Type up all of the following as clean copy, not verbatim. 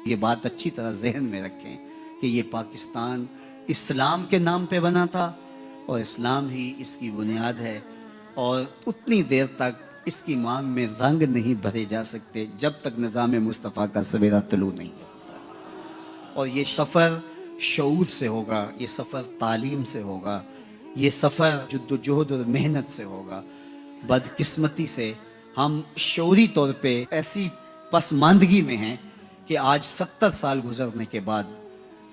یہ بات اچھی طرح ذہن میں رکھیں کہ یہ پاکستان اسلام کے نام پہ بنا تھا اور اسلام ہی اس کی بنیاد ہے، اور اتنی دیر تک اس کی مانگ میں رنگ نہیں بھرے جا سکتے جب تک نظام مصطفیٰ کا سویرا طلوع نہیں ہوتا۔ اور یہ سفر شعور سے ہوگا، یہ سفر تعلیم سے ہوگا، یہ سفر جد و جہد اور محنت سے ہوگا۔ بدقسمتی سے ہم شعوری طور پہ ایسی پسماندگی میں ہیں کہ آج 70 سال گزرنے کے بعد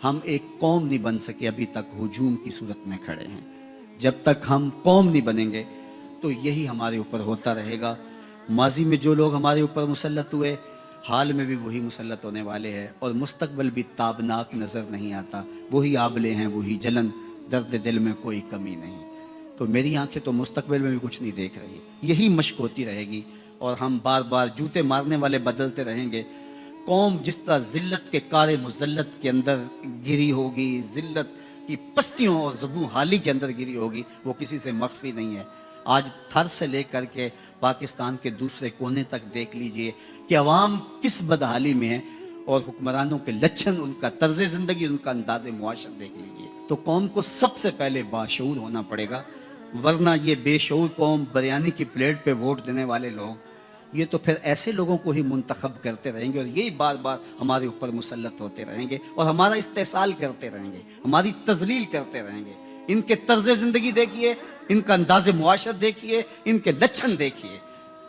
ہم ایک قوم نہیں بن سکے، ابھی تک ہجوم کی صورت میں کھڑے ہیں۔ جب تک ہم قوم نہیں بنیں گے تو یہی ہمارے اوپر ہوتا رہے گا۔ ماضی میں جو لوگ ہمارے اوپر مسلط ہوئے، حال میں بھی وہی مسلط ہونے والے ہیں، اور مستقبل بھی تابناک نظر نہیں آتا۔ وہی آبلے ہیں، وہی جلن، درد دل میں کوئی کمی نہیں۔ تو میری آنکھیں تو مستقبل میں بھی کچھ نہیں دیکھ رہی، یہی مشق ہوتی رہے گی، اور ہم بار بار جوتے مارنے والے بدلتے رہیں گے۔ قوم جس طرح ذلت کے کار مذلت کے اندر گری ہوگی، ذلت کی پستیوں اور زبوں حالی کے اندر گری ہوگی، وہ کسی سے مخفی نہیں ہے۔ آج تھر سے لے کر کے پاکستان کے دوسرے کونے تک دیکھ لیجئے کہ عوام کس بدحالی میں ہے، اور حکمرانوں کے لچھن، ان کا طرز زندگی، ان کا انداز معاشرت دیکھ لیجئے۔ تو قوم کو سب سے پہلے باشعور ہونا پڑے گا، ورنہ یہ بے شعور قوم، بریانی کی پلیٹ پہ ووٹ دینے والے لوگ، یہ تو پھر ایسے لوگوں کو ہی منتخب کرتے رہیں گے، اور یہی بار بار ہمارے اوپر مسلط ہوتے رہیں گے، اور ہمارا استحصال کرتے رہیں گے، ہماری تذلیل کرتے رہیں گے۔ ان کے طرز زندگی دیکھیے، ان کا انداز معاشرت دیکھیے، ان کے لچھن دیکھیے،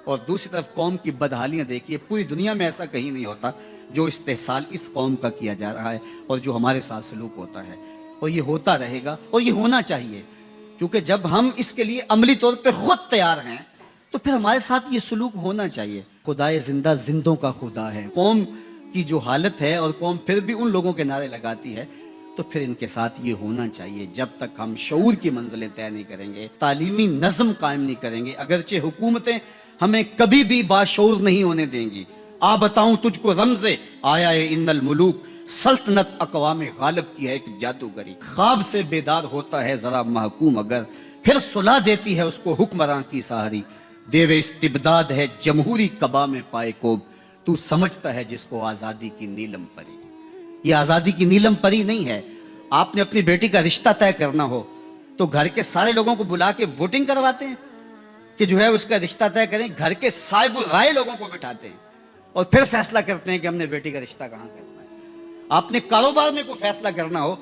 اور دوسری طرف قوم کی بدحالیاں دیکھیے۔ پوری دنیا میں ایسا کہیں نہیں ہوتا جو استحصال اس قوم کا کیا جا رہا ہے اور جو ہمارے ساتھ سلوک ہوتا ہے، اور یہ ہوتا رہے گا، اور یہ ہونا چاہیے، کیونکہ جب ہم اس کے لیے عملی طور پہ خود تیار ہیں تو پھر ہمارے ساتھ یہ سلوک ہونا چاہیے۔ خدائے زندہ زندوں کا خدا ہے۔ قوم کی جو حالت ہے، اور قوم پھر بھی ان لوگوں کے نعرے لگاتی ہے، تو پھر ان کے ساتھ یہ ہونا چاہیے۔ جب تک ہم شعور کی منزلیں طے نہیں کریں گے، تعلیمی نظم قائم نہیں کریں گے، اگرچہ حکومتیں ہمیں کبھی بھی باشعور نہیں ہونے دیں گی۔ بتاؤں تجھ کو رمز آیا ہے ان الملوک، سلطنت اقوام غالب کی ہے ایک جادوگری۔ خواب سے بیدار ہوتا ہے ذرا محکوم اگر، پھر صلح دیتی ہے اس کو حکمراں کی سہاری۔ دیو استبداد ہے جمہوری قبا میں پائے کوب، تو سمجھتا ہے جس کو آزادی کی نیلم پری۔ یہ آزادی کی نیلم پری نہیں ہے۔ آپ نے اپنی بیٹی کا رشتہ طے کرنا ہو تو گھر کے سارے لوگوں کو بلا کے ووٹنگ کرواتے ہیں کہ جو ہے اس کا رشتہ طے کریں؟ گھر کے صاحب رائے لوگوں کو بٹھاتے ہیں اور پھر فیصلہ کرتے ہیں کہ ہم نے بیٹی کا رشتہ کہاں کرنا ہے۔ آپ نے کاروبار میں کوئی فیصلہ کرنا ہو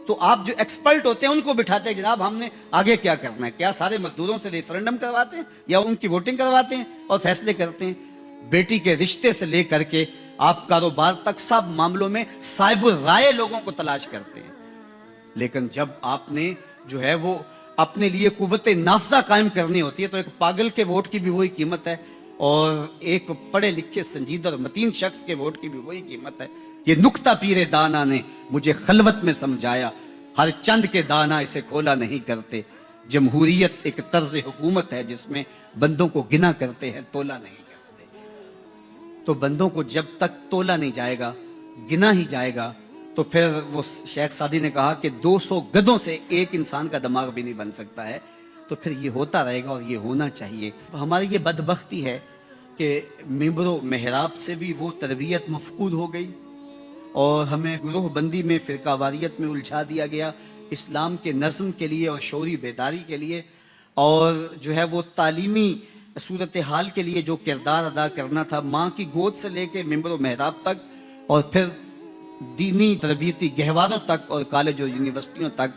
تو آپ جو ایکسپرٹ ہوتے ہیں ان کو بٹھاتے ہیں، جناب ہم نے آگے کیا کرنا ہے۔ کیا سارے مزدوروں سے ریفرنڈم کرواتے ہیں یا ان کی ووٹنگ کرواتے ہیں اور فیصلے کرتے ہیں؟ بیٹی کے رشتے سے لے کر کے آپ کاروبار تک سب معاملوں میں صاحب رائے لوگوں کو تلاش کرتے ہیں۔ لیکن جب آپ نے جو ہے وہ اپنے لیے قوت نافذہ قائم کرنی ہوتی ہے تو ایک پاگل کے ووٹ کی بھی وہی قیمت ہے، اور ایک پڑھے لکھے سنجیدہ اور متین شخص کے ووٹ کی بھی وہی قیمت ہے۔ یہ نکتہ پیر دانا نے مجھے خلوت میں سمجھایا، ہر چند کے دانا اسے کھولا نہیں کرتے۔ جمہوریت ایک طرز حکومت ہے جس میں بندوں کو گنا کرتے ہیں، تولا نہیں کرتے۔ تو بندوں کو جب تک تولا نہیں جائے گا، گنا ہی جائے گا، تو پھر وہ شیخ سعدی نے کہا کہ 200 گدھوں سے ایک انسان کا دماغ بھی نہیں بن سکتا ہے۔ تو پھر یہ ہوتا رہے گا اور یہ ہونا چاہیے۔ ہماری یہ بدبختی ہے کہ ممبر و محراب سے بھی وہ تربیت مفقود ہو گئی، اور ہمیں گروہ بندی میں، فرقہ واریت میں الجھا دیا گیا اسلام کے نظم کے لیے اور شعوری بیداری کے لیے، اور جو ہے وہ تعلیمی صورتحال کے لیے جو کردار ادا کرنا تھا، ماں کی گود سے لے کے ممبر و محراب تک، اور پھر دینی تربیتی گہواروں تک اور کالج اور یونیورسٹیوں تک،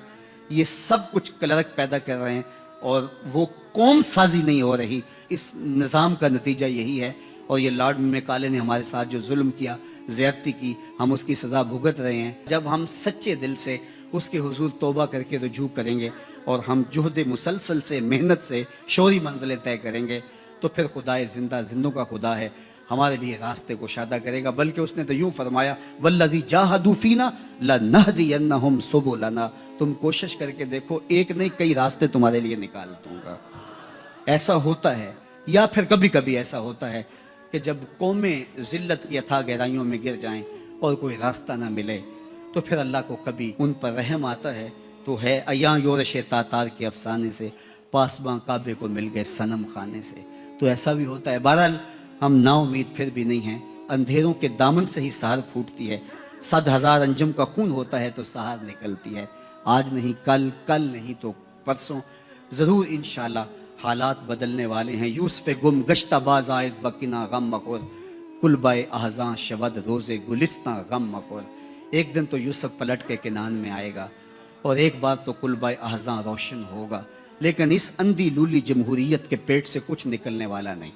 یہ سب کچھ کلرک پیدا کر رہے ہیں، اور وہ قوم سازی نہیں ہو رہی۔ اس نظام کا نتیجہ یہی ہے، اور یہ لارڈ میکالے نے ہمارے ساتھ جو ظلم کیا، زیادتی کی، ہم اس کی سزا بھگت رہے ہیں۔ جب ہم سچے دل سے اس کے حضور توبہ کر کے رجوع کریں گے، اور ہم جہد مسلسل سے، محنت سے شعوری منزلیں طے کریں گے، تو پھر خدائے زندہ زندوں کا خدا ہے، ہمارے لیے راستے کو شادہ کرے گا۔ بلکہ اس نے تو یوں فرمایا، والذی جاہدوا فینا لنہدینہم سبلنا، تم کوشش کر کے دیکھو، ایک نہیں کئی راستے تمہارے لیے نکال دوں گا۔ ایسا ہوتا ہے، یا پھر کبھی کبھی ایسا ہوتا ہے کہ جب قومیں ذلت کی اتھاہ گہرائیوں میں گر جائیں اور کوئی راستہ نہ ملے، تو پھر اللہ کو کبھی ان پر رحم آتا ہے۔ تو ہے ایاں یورش تاتار کے افسانے سے، پاسباں کعبے کو مل گئے صنم خانے سے۔ تو ایسا بھی ہوتا ہے۔ بہرحال ہم نا امید پھر بھی نہیں ہیں، اندھیروں کے دامن سے ہی سحر پھوٹتی ہے. 100,000 انجم کا خون ہوتا ہے تو سحر نکلتی ہے. آج نہیں کل، کل نہیں تو پرسوں ضرور انشاءاللہ حالات بدلنے والے ہیں. یوسف گم گشتہ باز آئد بکنا غم مخور، کلبہ احزاں شود روز گلستاں غم مخور. ایک دن تو یوسف پلٹ کے کنعان میں آئے گا اور ایک بار تو کلبہ احزاں روشن ہوگا، لیکن اس اندھی لولی جمہوریت کے پیٹ سے کچھ نکلنے والا نہیں.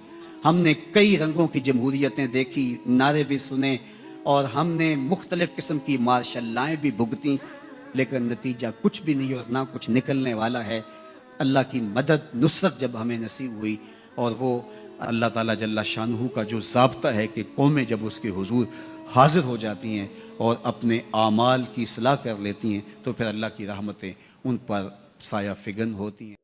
ہم نے کئی رنگوں کی جمہوریتیں دیکھی، نعرے بھی سنے، اور ہم نے مختلف قسم کی مارشل لائیں بھی بھگتیں، لیکن نتیجہ کچھ بھی نہیں اور نہ کچھ نکلنے والا ہے. اللہ کی مدد نصرت جب ہمیں نصیب ہوئی، اور وہ اللہ تعالیٰ جل شانہ کا جو ضابطہ ہے کہ قومیں جب اس کے حضور حاضر ہو جاتی ہیں اور اپنے اعمال کی اصلاح کر لیتی ہیں تو پھر اللہ کی رحمتیں ان پر سایہ فگن ہوتی ہیں.